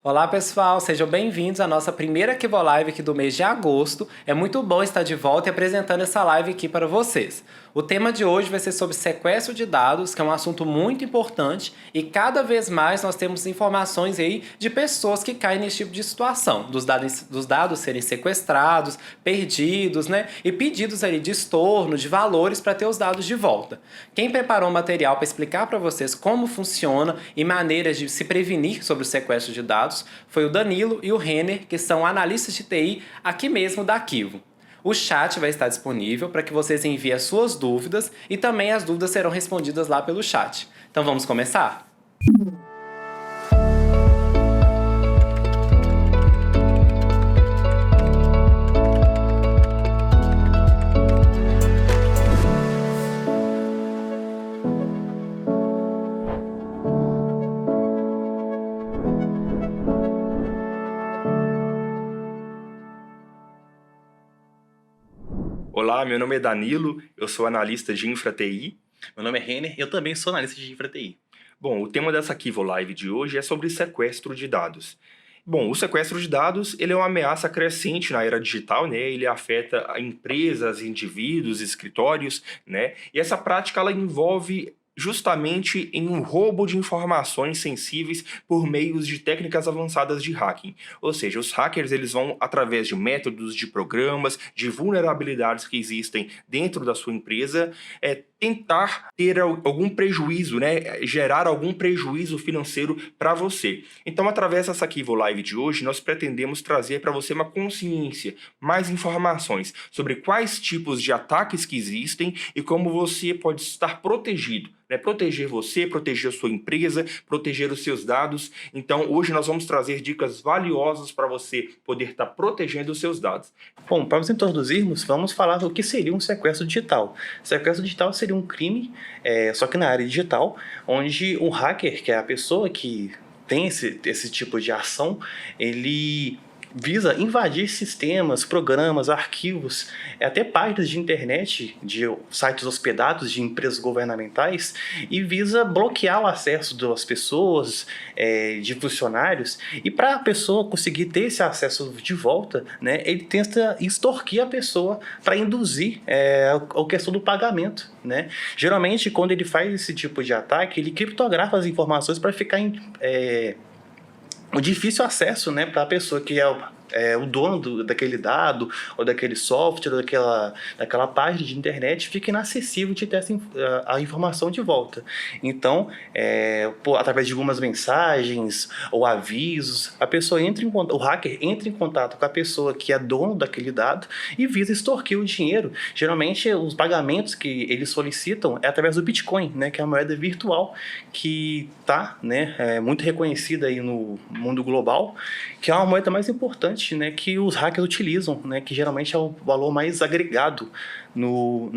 Olá pessoal, sejam bem-vindos à nossa primeira Live aqui do mês de agosto. É muito bom estar de volta e apresentando essa live aqui para vocês. O tema de hoje vai ser sobre sequestro de dados, que é um assunto muito importante e cada vez mais nós temos informações aí de pessoas que caem nesse tipo de situação, dos dados serem sequestrados, perdidos, né? E pedidos aí de estorno, de valores para ter os dados de volta. Quem preparou o material para explicar para vocês como funciona e maneiras de se prevenir sobre o sequestro de dados foi o Danilo e o Renner, que são analistas de TI aqui mesmo da Arquivo. O chat vai estar disponível para que vocês enviem as suas dúvidas e também as dúvidas serão respondidas lá pelo chat. Então vamos começar? Olá, meu nome é Danilo, eu sou analista de Infra TI. Meu nome é Renner e eu também sou analista de Infra TI. Bom, o tema dessa Kivo Live de hoje é sobre sequestro de dados. Bom, o sequestro de dados ele é uma ameaça crescente na era digital, né? Ele afeta empresas, indivíduos, escritórios, né? E essa prática ela envolve justamente em um roubo de informações sensíveis por meios de técnicas avançadas de hacking. Ou seja, os hackers eles vão, através de métodos, de programas, de vulnerabilidades que existem dentro da sua empresa, tentar ter algum prejuízo, né? Gerar algum prejuízo financeiro para você. Então, através dessa Kivo Live de hoje, nós pretendemos trazer para você uma consciência, mais informações sobre quais tipos de ataques que existem e como você pode estar protegido. Né, proteger você, proteger a sua empresa, proteger os seus dados. Então, hoje nós vamos trazer dicas valiosas para você poder estar protegendo os seus dados. Bom, para nos introduzirmos, vamos falar do que seria um sequestro digital. Sequestro digital seria um crime, só que na área digital, onde o hacker, que é a pessoa que tem esse tipo de ação, ele visa invadir sistemas, programas, arquivos, até páginas de internet, de sites hospedados de empresas governamentais e visa bloquear o acesso das pessoas, de funcionários. E para a pessoa conseguir ter esse acesso de volta, né, ele tenta extorquir a pessoa para induzir a questão do pagamento. Né? Geralmente, quando ele faz esse tipo de ataque, ele criptografa as informações para ficar o difícil acesso, né, para a pessoa que é o dono daquele dado, ou daquele software, ou daquela página de internet, fica inacessível de ter a informação de volta. Então, através de algumas mensagens ou avisos, o hacker entra em contato com a pessoa que é dono daquele dado e visa extorquir o dinheiro. Geralmente, os pagamentos que eles solicitam é através do Bitcoin, né, que é a moeda virtual que está, né, muito reconhecida aí no mundo global, que é uma moeda mais importante, né, que os hackers utilizam, né, que geralmente é o valor mais agregado no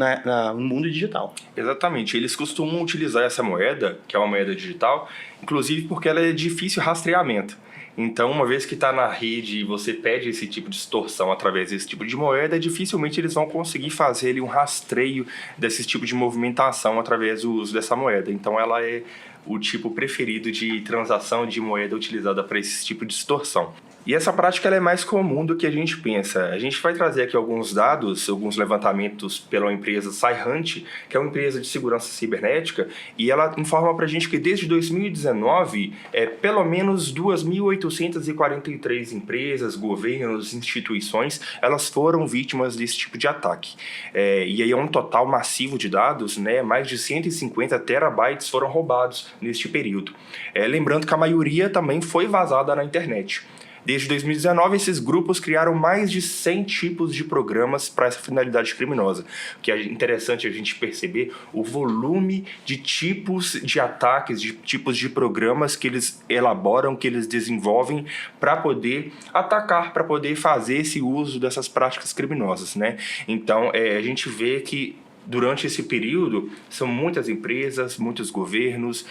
mundo digital. Exatamente, eles costumam utilizar essa moeda, que é uma moeda digital, inclusive porque ela é difícil rastreamento. Então, uma vez que está na rede e você pede esse tipo de extorsão através desse tipo de moeda, dificilmente eles vão conseguir fazer ali um rastreio desse tipo de movimentação através do uso dessa moeda. Então, ela é o tipo preferido de transação de moeda utilizada para esse tipo de extorsão. E essa prática ela é mais comum do que a gente pensa. A gente vai trazer aqui alguns dados, alguns levantamentos pela empresa Cyhunt, que é uma empresa de segurança cibernética, e ela informa para a gente que desde 2019, pelo menos 2.843 empresas, governos, instituições, elas foram vítimas desse tipo de ataque. E aí é um total massivo de dados, né? Mais de 150 terabytes foram roubados neste período. Lembrando que a maioria também foi vazada na internet. Desde 2019, esses grupos criaram mais de 100 tipos de programas para essa finalidade criminosa. O que é interessante a gente perceber o volume de tipos de ataques, de tipos de programas que eles elaboram, que eles desenvolvem para poder atacar, para poder fazer esse uso dessas práticas criminosas, né? Então, a gente vê que durante esse período, são muitas empresas, muitos governos,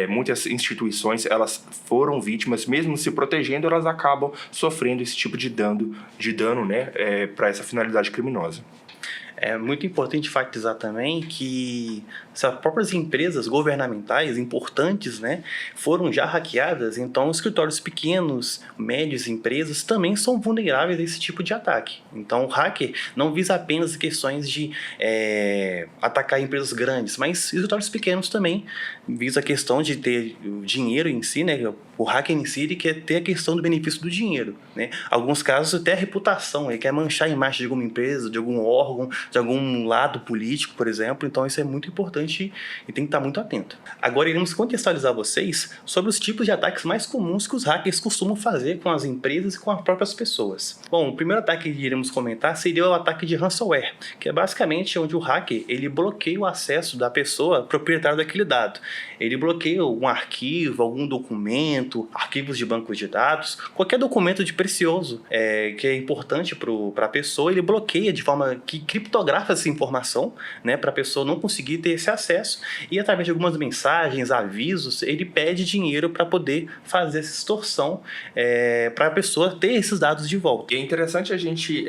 muitas instituições, elas foram vítimas, mesmo se protegendo, elas acabam sofrendo esse tipo de dano, né, para essa finalidade criminosa. É muito importante enfatizar também que as próprias empresas governamentais importantes, né, foram já hackeadas, então escritórios pequenos, médios, empresas também são vulneráveis a esse tipo de ataque. Então o hacker não visa apenas questões de atacar empresas grandes, mas escritórios pequenos também visa a questão de ter o dinheiro em si, né, o hacker em si ele quer ter a questão do benefício do dinheiro, né? Alguns casos até a reputação, ele quer manchar a imagem de alguma empresa, de algum órgão, de algum lado político, por exemplo. Então isso é muito importante e tem que estar muito atento. Agora iremos contextualizar vocês sobre os tipos de ataques mais comuns que os hackers costumam fazer com as empresas e com as próprias pessoas. Bom, o primeiro ataque que iremos comentar seria o ataque de ransomware, que é basicamente onde o hacker ele bloqueia o acesso da pessoa proprietária daquele dado. Ele bloqueia algum arquivo, algum documento, arquivos de bancos de dados, qualquer documento de precioso que é importante para a pessoa, ele bloqueia de forma que criptografa essa informação, né, para a pessoa não conseguir ter esse acesso, e através de algumas mensagens, avisos, ele pede dinheiro para poder fazer essa extorsão para a pessoa ter esses dados de volta. E é interessante a gente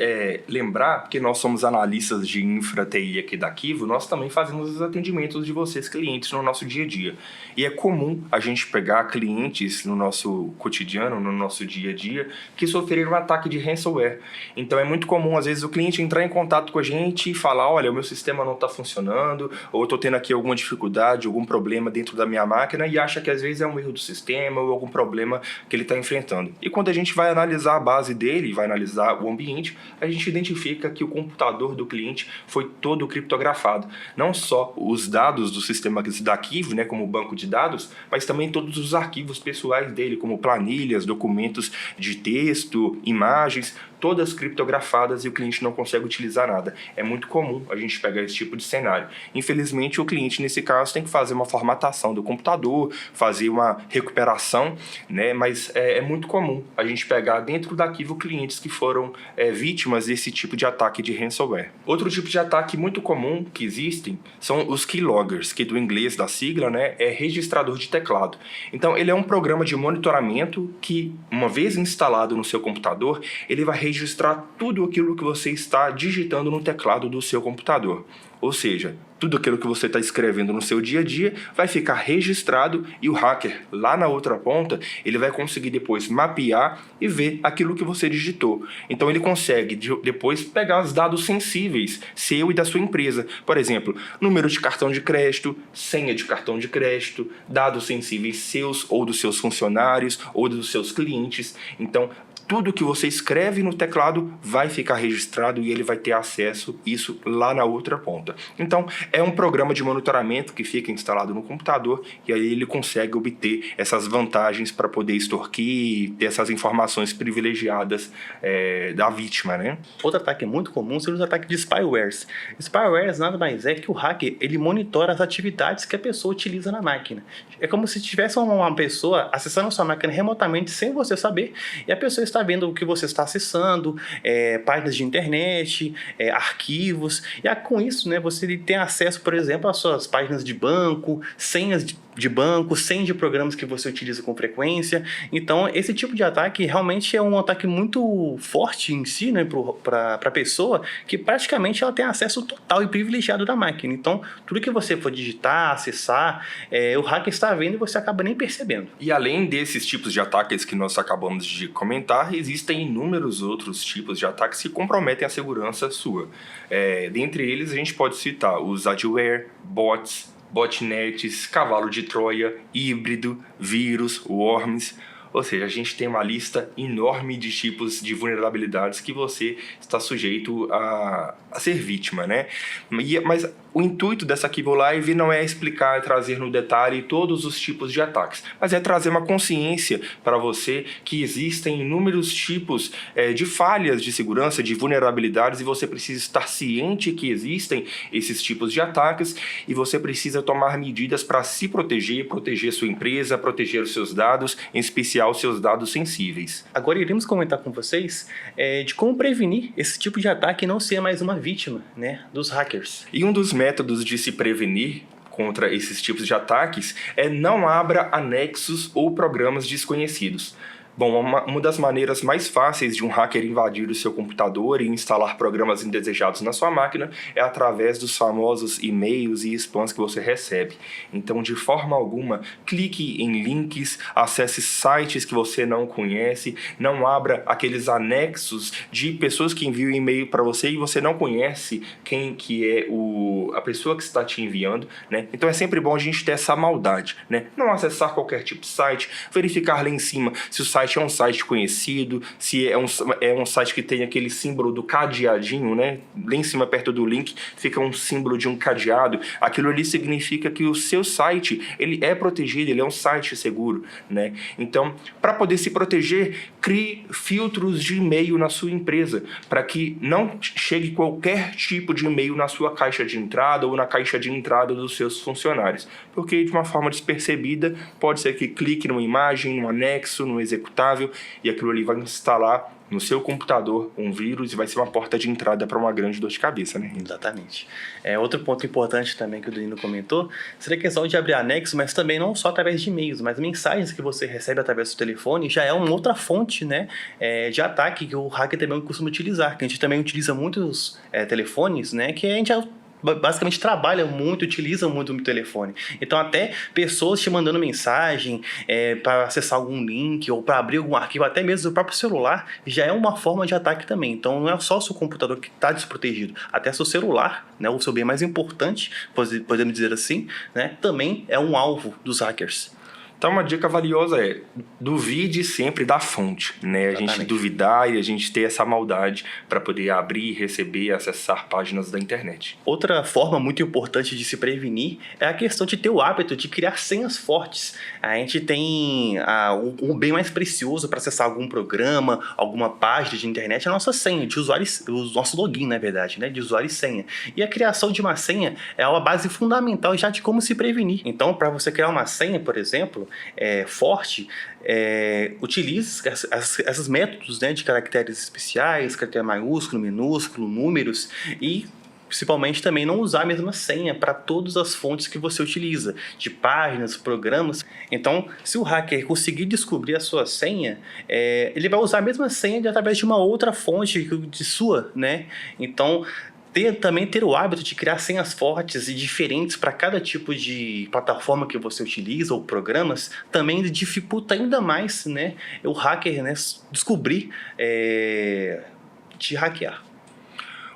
lembrar que nós somos analistas de infra TI aqui da Kivo, nós também fazemos os atendimentos de vocês clientes no nosso dia a dia. E é comum a gente pegar clientes no nosso cotidiano, no nosso dia a dia, que sofreram um ataque de ransomware. Então é muito comum, às vezes, o cliente entrar em contato com a gente e falar, olha, o meu sistema não está funcionando, ou eu estou tendo aqui alguma dificuldade, algum problema dentro da minha máquina, e acha que às vezes é um erro do sistema ou algum problema que ele está enfrentando. E quando a gente vai analisar a base dele, vai analisar o ambiente, a gente identifica que o computador do cliente foi todo criptografado. Não só os dados do sistema da Kivo, né, como banco de dados, mas também todos os arquivos pessoais dele, como planilhas, documentos de texto, imagens, todas criptografadas, e o cliente não consegue utilizar nada. É muito comum a gente pegar esse tipo de cenário. Infelizmente, o cliente, nesse caso, tem que fazer uma formatação do computador, fazer uma recuperação, né? Mas é muito comum a gente pegar dentro da Kivo clientes que foram vítimas desse tipo de ataque de ransomware. Outro tipo de ataque muito comum que existem são os keyloggers, que do inglês da sigla, né, é registrador de teclado. Então, ele é um programa de monitoramento que, uma vez instalado no seu computador, ele vai registrar tudo aquilo que você está digitando no teclado do seu computador. Ou seja, tudo aquilo que você está escrevendo no seu dia a dia vai ficar registrado, e o hacker, lá na outra ponta, ele vai conseguir depois mapear e ver aquilo que você digitou. Então ele consegue depois pegar os dados sensíveis, seu e da sua empresa. Por exemplo, número de cartão de crédito, senha de cartão de crédito, dados sensíveis seus ou dos seus funcionários ou dos seus clientes. Então, tudo que você escreve no teclado vai ficar registrado e ele vai ter acesso a isso lá na outra ponta. Então, é um programa de monitoramento que fica instalado no computador, e aí ele consegue obter essas vantagens para poder extorquir, ter essas informações privilegiadas da vítima, né? Outro ataque muito comum são os ataques de spywares. Spywares nada mais é que o hacker ele monitora as atividades que a pessoa utiliza na máquina. É como se tivesse uma pessoa acessando a sua máquina remotamente sem você saber, e a pessoa está vendo o que você está acessando, páginas de internet, arquivos, e com isso, né, você tem acesso, por exemplo, às suas páginas de banco, senhas de banco, senhas de programas que você utiliza com frequência. Então, esse tipo de ataque realmente é um ataque muito forte em si, né, para a pessoa, que praticamente ela tem acesso total e privilegiado da máquina. Então, tudo que você for digitar, acessar, o hacker está vendo e você acaba nem percebendo. E além desses tipos de ataques que nós acabamos de comentar, existem inúmeros outros tipos de ataques que comprometem a segurança sua. Dentre eles, a gente pode citar os adware, bots, botnets, cavalo de Troia, híbrido, vírus, worms. Ou seja, a gente tem uma lista enorme de tipos de vulnerabilidades que você está sujeito a ser vítima, né? Mas o intuito dessa Kivo Live não é explicar e trazer no detalhe todos os tipos de ataques, mas é trazer uma consciência para você que existem inúmeros tipos de falhas de segurança, de vulnerabilidades, e você precisa estar ciente que existem esses tipos de ataques, e você precisa tomar medidas para se proteger, proteger sua empresa, proteger os seus dados, em especial seus dados sensíveis. Agora iremos comentar com vocês de como prevenir esse tipo de ataque e não ser mais uma vítima, né, dos hackers. E um dos métodos de se prevenir contra esses tipos de ataques é não abra anexos ou programas desconhecidos. Bom, uma das maneiras mais fáceis de um hacker invadir o seu computador e instalar programas indesejados na sua máquina é através dos famosos e-mails e spams que você recebe. Então, de forma alguma, clique em links, acesse sites que você não conhece, não abra aqueles anexos de pessoas que enviam e-mail para você e você não conhece quem que é a pessoa que está te enviando, né? Então é sempre bom a gente ter essa maldade, né? Não acessar qualquer tipo de site, verificar lá em cima se o site é um site conhecido, se é um site que tem aquele símbolo do cadeadinho, né? Lá em cima, perto do link, fica um símbolo de um cadeado. Aquilo ali significa que o seu site, ele é protegido, ele é um site seguro, né? Então, para poder se proteger, crie filtros de e-mail na sua empresa, para que não chegue qualquer tipo de e-mail na sua caixa de entrada ou na caixa de entrada dos seus funcionários. Porque, de uma forma despercebida, pode ser que clique numa imagem, num anexo, num executável, e aquilo ali vai instalar no seu computador um vírus e vai ser uma porta de entrada para uma grande dor de cabeça, né? Exatamente. Outro ponto importante também que o Danilo comentou seria a questão de abrir anexo, mas também não só através de e-mails, mas mensagens que você recebe através do telefone já é uma outra fonte, né, de ataque que o hacker também costuma utilizar, que a gente também utiliza muitos telefones, né, que a gente basicamente trabalha muito, utiliza muito o telefone. Então até pessoas te mandando mensagem para acessar algum link ou para abrir algum arquivo, até mesmo o próprio celular, já é uma forma de ataque também. Então não é só o seu computador que está desprotegido, até seu celular, né, o seu bem mais importante, podemos dizer assim, né, também é um alvo dos hackers. Então, uma dica valiosa é duvide sempre da fonte, né? A gente duvidar e a gente ter essa maldade para poder abrir, receber e acessar páginas da internet. Outra forma muito importante de se prevenir é a questão de ter o hábito de criar senhas fortes. A gente tem o bem mais precioso para acessar algum programa, alguma página de internet, é a nossa senha de usuário, o nosso login, na verdade, né? De usuário e senha. E a criação de uma senha é uma base fundamental já de como se prevenir. Então, para você criar uma senha, por exemplo, forte, utilize esses métodos, né, de caracteres especiais, caractere maiúsculo, minúsculo, números, e principalmente também não usar a mesma senha para todas as fontes que você utiliza, de páginas, programas. Então, se o hacker conseguir descobrir a sua senha, ele vai usar a mesma senha através de uma outra fonte de sua, né? Então, também ter o hábito de criar senhas fortes e diferentes para cada tipo de plataforma que você utiliza ou programas também dificulta ainda mais, né, o hacker, né, descobrir te hackear.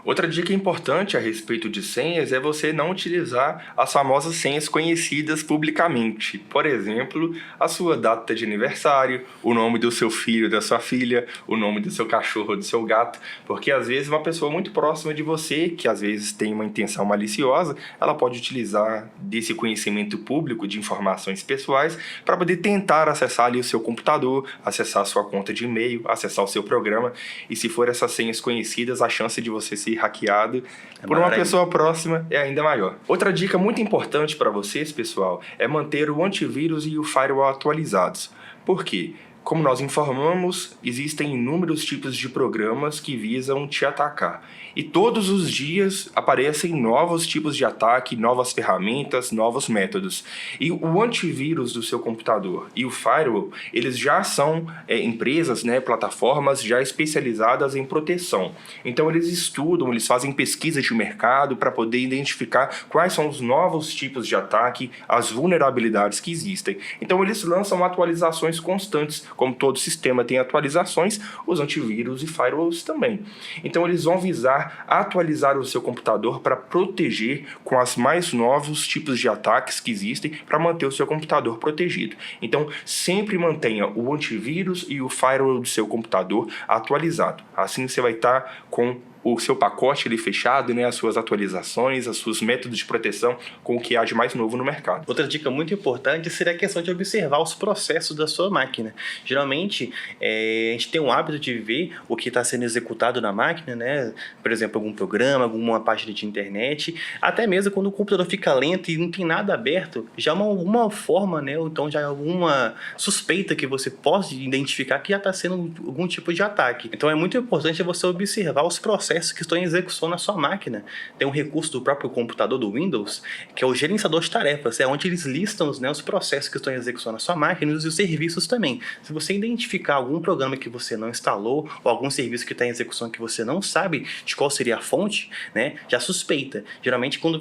Outra dica importante a respeito de senhas é você não utilizar as famosas senhas conhecidas publicamente. Por exemplo, a sua data de aniversário, o nome do seu filho, da sua filha, o nome do seu cachorro, do seu gato, porque às vezes uma pessoa muito próxima de você, que às vezes tem uma intenção maliciosa, ela pode utilizar desse conhecimento público de informações pessoais para poder tentar acessar ali o seu computador, acessar a sua conta de e-mail, acessar o seu programa, e se for essas senhas conhecidas, a chance de você se hackeado por uma pessoa próxima é ainda maior. Outra dica muito importante para vocês, pessoal, é manter o antivírus e o firewall atualizados. Por quê? Como nós informamos, existem inúmeros tipos de programas que visam te atacar. E todos os dias aparecem novos tipos de ataque, novas ferramentas, novos métodos. E o antivírus do seu computador e o firewall, eles já são empresas, né, plataformas já especializadas em proteção. Então eles estudam, eles fazem pesquisa de mercado para poder identificar quais são os novos tipos de ataque, as vulnerabilidades que existem. Então eles lançam atualizações constantes. Como todo sistema tem atualizações, os antivírus e firewalls também. Então eles vão visar atualizar o seu computador para proteger com os mais novos tipos de ataques que existem para manter o seu computador protegido. Então sempre mantenha o antivírus e o firewall do seu computador atualizado. Assim você vai estar com o seu pacote ali fechado, né, as suas atualizações, os seus métodos de proteção com o que há de mais novo no mercado. Outra dica muito importante seria a questão de observar os processos da sua máquina. Geralmente, a gente tem um hábito de ver o que está sendo executado na máquina, né? Por exemplo, algum programa, alguma página de internet, até mesmo quando o computador fica lento e não tem nada aberto, já alguma forma, né, ou então já alguma suspeita que você pode identificar que já está sendo algum tipo de ataque. Então é muito importante você observar os processos processos que estão em execução na sua máquina. Tem um recurso do próprio computador do Windows, que é o gerenciador de tarefas, é onde eles listam, né, os processos que estão em execução na sua máquina e os serviços também. Se você identificar algum programa que você não instalou ou algum serviço que está em execução que você não sabe de qual seria a fonte, né, já suspeita. Geralmente, quando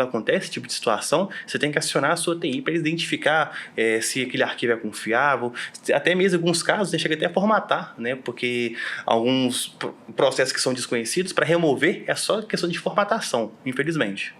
acontece esse tipo de situação, você tem que acionar a sua TI para identificar se aquele arquivo é confiável. Até mesmo em alguns casos, chega até a formatar, né, porque alguns processos que são desconhecidos, para remover é só questão de formatação, infelizmente.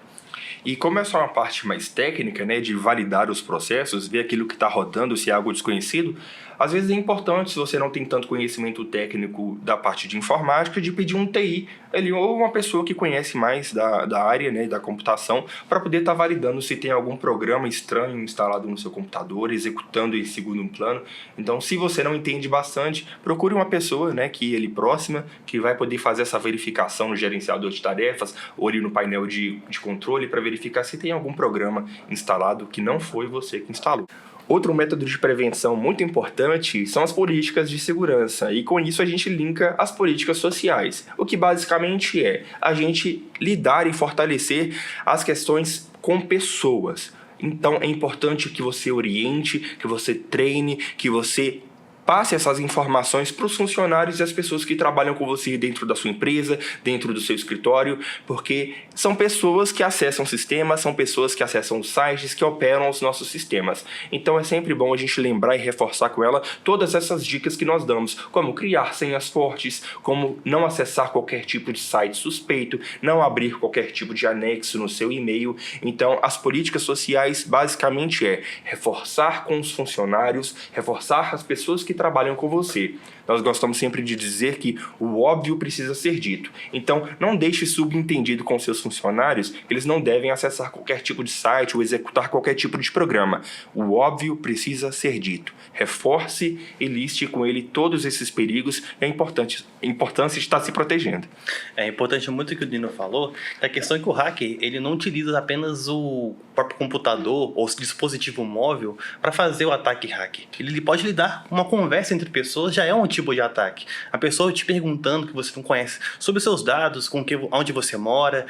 E como é só uma parte mais técnica, né, de validar os processos, ver aquilo que está rodando, se é algo desconhecido, às vezes é importante, se você não tem tanto conhecimento técnico da parte de informática, de pedir um TI ali, ou uma pessoa que conhece mais da área, né, da computação, para poder estar validando se tem algum programa estranho instalado no seu computador, executando em segundo plano. Então, se você não entende bastante, procure uma pessoa, né, que ele próxima, que vai poder fazer essa verificação no gerenciador de tarefas, ou ali no painel de controle, para verificar se tem algum programa instalado que não foi você que instalou. Outro método de prevenção muito importante são as políticas de segurança, e com isso a gente linka as políticas sociais, o que basicamente é a gente lidar e fortalecer as questões com pessoas. Então é importante que você oriente, que você treine, que você passe essas informações para os funcionários e as pessoas que trabalham com você dentro da sua empresa, dentro do seu escritório, porque são pessoas que acessam sistemas, são pessoas que acessam os sites, que operam os nossos sistemas. Então é sempre bom a gente lembrar e reforçar com ela todas essas dicas que nós damos, como criar senhas fortes, como não acessar qualquer tipo de site suspeito, não abrir qualquer tipo de anexo no seu e-mail. Então as políticas sociais basicamente é reforçar com os funcionários, reforçar as pessoas que trabalham com você. Nós gostamos sempre de dizer que o óbvio precisa ser dito. Então, não deixe subentendido com seus funcionários que eles não devem acessar qualquer tipo de site ou executar qualquer tipo de programa. O óbvio precisa ser dito. Reforce e liste com ele todos esses perigos e a importância de estar se protegendo. É importante muito o que o Dino falou, a questão é que o hacker ele não utiliza apenas o próprio computador ou dispositivo móvel para fazer o ataque hacker. Ele pode lidar com uma conversa entre pessoas, já é um tipo de ataque. A pessoa te perguntando que você não conhece sobre os seus dados, onde você mora,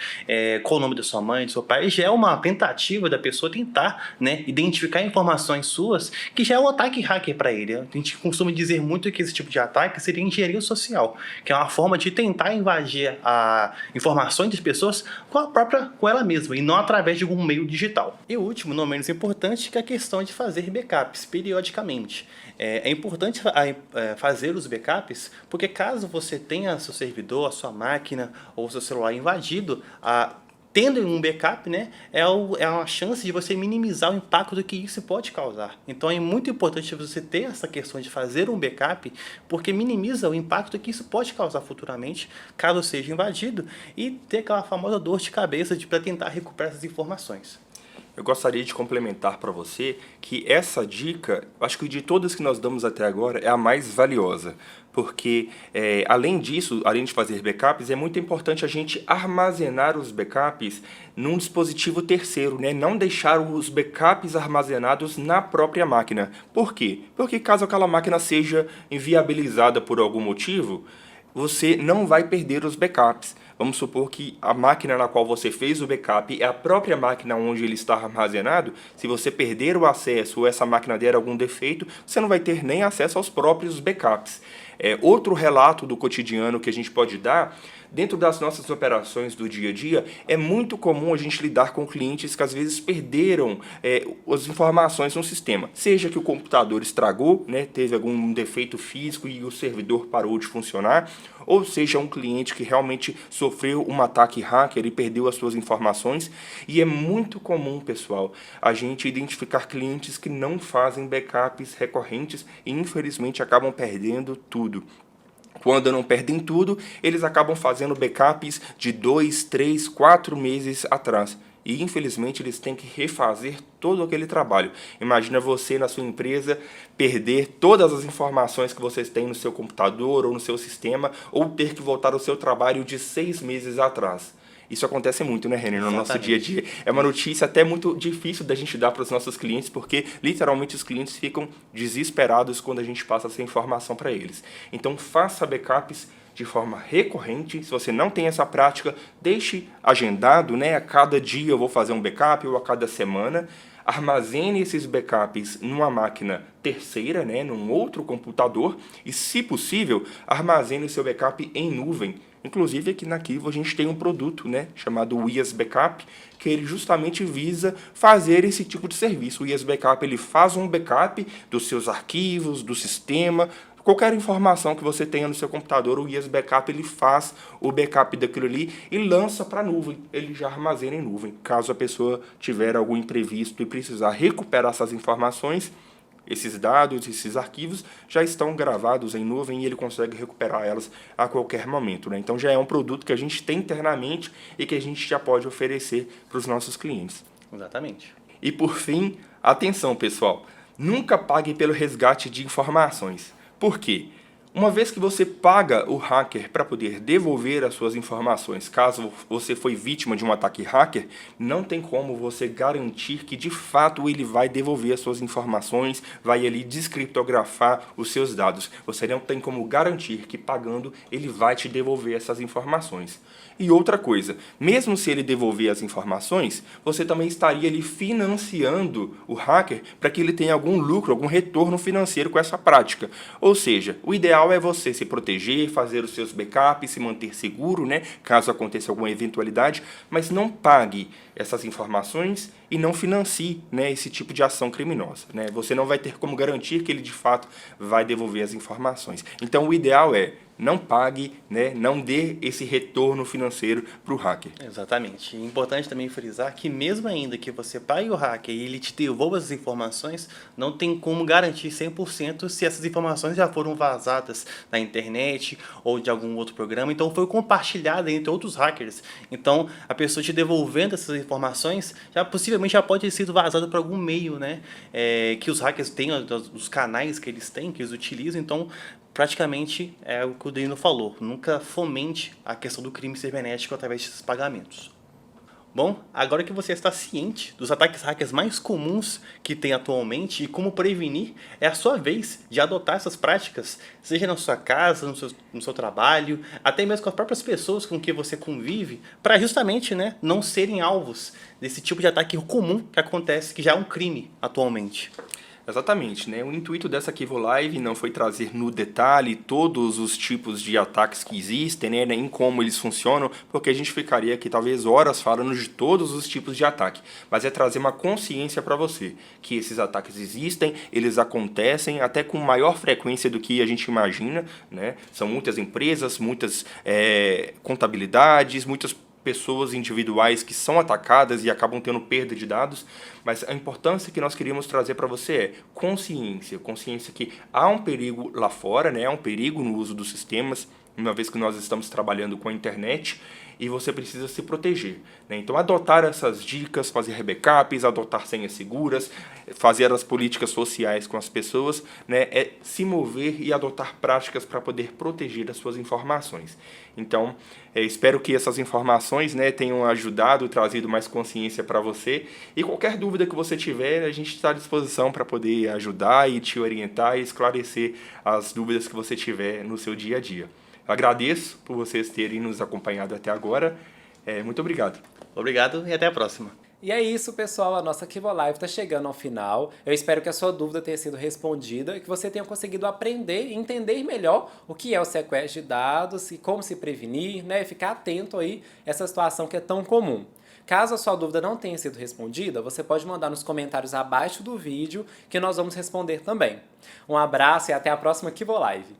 qual o nome da sua mãe, do seu pai, já é uma tentativa da pessoa tentar, né, identificar informações suas, que já é um ataque hacker para ele. A gente costuma dizer muito que esse tipo de ataque seria engenharia social, que é uma forma de tentar invadir informações das pessoas com ela mesma, e não através de algum meio digital. E o último, não menos importante, que é a questão de fazer backups periodicamente. É importante fazer os backups, porque caso você tenha seu servidor, a sua máquina ou seu celular invadido, tendo um backup, né, é uma chance de você minimizar o impacto do que isso pode causar. Então é muito importante você ter essa questão de fazer um backup, porque minimiza o impacto que isso pode causar futuramente, caso seja invadido, e ter aquela famosa dor de cabeça para tentar recuperar essas informações. Eu gostaria de complementar para você que essa dica, acho que de todas que nós damos até agora, é a mais valiosa. Porque, além disso, além de fazer backups, é muito importante a gente armazenar os backups num dispositivo terceiro, né? Não deixar os backups armazenados na própria máquina. Por quê? Porque caso aquela máquina seja inviabilizada por algum motivo, você não vai perder os backups. Vamos supor que a máquina na qual você fez o backup é a própria máquina onde ele está armazenado. Se você perder o acesso ou essa máquina der algum defeito, você não vai ter nem acesso aos próprios backups. Outro relato do cotidiano que a gente pode dar, dentro das nossas operações do dia a dia, é muito comum a gente lidar com clientes que às vezes perderam as informações no sistema. Seja que o computador estragou, né, teve algum defeito físico e o servidor parou de funcionar, ou seja, um cliente que realmente sofreu um ataque hacker e perdeu as suas informações. E é muito comum, pessoal, a gente identificar clientes que não fazem backups recorrentes e infelizmente acabam perdendo tudo. Quando não perdem tudo, eles acabam fazendo backups de 2, 3, 4 meses atrás. E infelizmente eles têm que refazer todo aquele trabalho. Imagina você na sua empresa perder todas as informações que vocês têm no seu computador ou no seu sistema, ou ter que voltar ao seu trabalho de 6 meses atrás. Isso acontece muito, né, Renner, no nosso dia a dia. É uma notícia até muito difícil da gente dar para os nossos clientes, porque literalmente os clientes ficam desesperados quando a gente passa essa informação para eles. Então faça backups de forma recorrente. Se você não tem essa prática, deixe agendado, né? A cada dia eu vou fazer um backup ou a cada semana. Armazene esses backups numa máquina terceira, né, num outro computador e, se possível, armazene o seu backup em nuvem. Inclusive, aqui na Kivo a gente tem um produto, né, chamado IaaS Backup, que ele justamente visa fazer esse tipo de serviço. O IaaS Backup ele faz um backup dos seus arquivos, do sistema, qualquer informação que você tenha no seu computador, o IaaS Backup ele faz o backup daquilo ali e lança para a nuvem. Ele já armazena em nuvem. Caso a pessoa tiver algum imprevisto e precisar recuperar essas informações, esses dados, esses arquivos já estão gravados em nuvem e ele consegue recuperar elas a qualquer momento, né? Então já é um produto que a gente tem internamente e que a gente já pode oferecer para os nossos clientes. Exatamente. E por fim, atenção pessoal, nunca pague pelo resgate de informações. Por quê? Uma vez que você paga o hacker para poder devolver as suas informações, caso você foi vítima de um ataque hacker, não tem como você garantir que de fato ele vai devolver as suas informações, vai ali descriptografar os seus dados. Você não tem como garantir que pagando ele vai te devolver essas informações. E outra coisa, mesmo se ele devolver as informações, você também estaria ali financiando o hacker para que ele tenha algum lucro, algum retorno financeiro com essa prática. Ou seja, o ideal é você se proteger, fazer os seus backups, se manter seguro, né, caso aconteça alguma eventualidade, mas não pague essas informações e não financie, né, esse tipo de ação criminosa, né? Você não vai ter como garantir que ele de fato vai devolver as informações. Então o ideal é não pague, né, não dê esse retorno financeiro para o hacker. Exatamente. É importante também frisar que mesmo ainda que você pague o hacker e ele te devolva as informações, não tem como garantir 100% se essas informações já foram vazadas na internet ou de algum outro programa, então foi compartilhada entre outros hackers. Então a pessoa te devolvendo essas informações já possivelmente já pode ter sido vazada por algum meio, né, que os hackers têm, os canais que eles têm, que eles utilizam. Então praticamente é o que o Danilo falou, nunca fomente a questão do crime cibernético através desses pagamentos. Bom, agora que você está ciente dos ataques hackers mais comuns que tem atualmente e como prevenir, é a sua vez de adotar essas práticas, seja na sua casa, no seu trabalho, até mesmo com as próprias pessoas com que você convive, para justamente, né, não serem alvos desse tipo de ataque comum que acontece, que já é um crime atualmente. Exatamente, né? O intuito dessa Kivo Live não foi trazer no detalhe todos os tipos de ataques que existem, né, nem como eles funcionam, porque a gente ficaria aqui talvez horas falando de todos os tipos de ataque, mas é trazer uma consciência para você que esses ataques existem, eles acontecem até com maior frequência do que a gente imagina, né? São muitas empresas, muitas contabilidades, muitas pessoas individuais que são atacadas e acabam tendo perda de dados, mas a importância que nós queríamos trazer para você é consciência que há um perigo lá fora, né? Há um perigo no uso dos sistemas, uma vez que nós estamos trabalhando com a internet, e você precisa se proteger, né? Então adotar essas dicas, fazer backups, adotar senhas seguras, fazer as políticas sociais com as pessoas, né? É se mover e adotar práticas para poder proteger as suas informações. Então espero que essas informações, né, tenham ajudado, trazido mais consciência para você, e qualquer dúvida que você tiver, a gente está à disposição para poder ajudar e te orientar e esclarecer as dúvidas que você tiver no seu dia a dia. Agradeço por vocês terem nos acompanhado até agora. Muito obrigado. Obrigado e até a próxima. E é isso, pessoal. A nossa Kivo Live está chegando ao final. Eu espero que a sua dúvida tenha sido respondida e que você tenha conseguido aprender e entender melhor o que é o sequestro de dados e como se prevenir, né? E ficar atento aí a essa situação que é tão comum. Caso a sua dúvida não tenha sido respondida, você pode mandar nos comentários abaixo do vídeo que nós vamos responder também. Um abraço e até a próxima Kivo Live.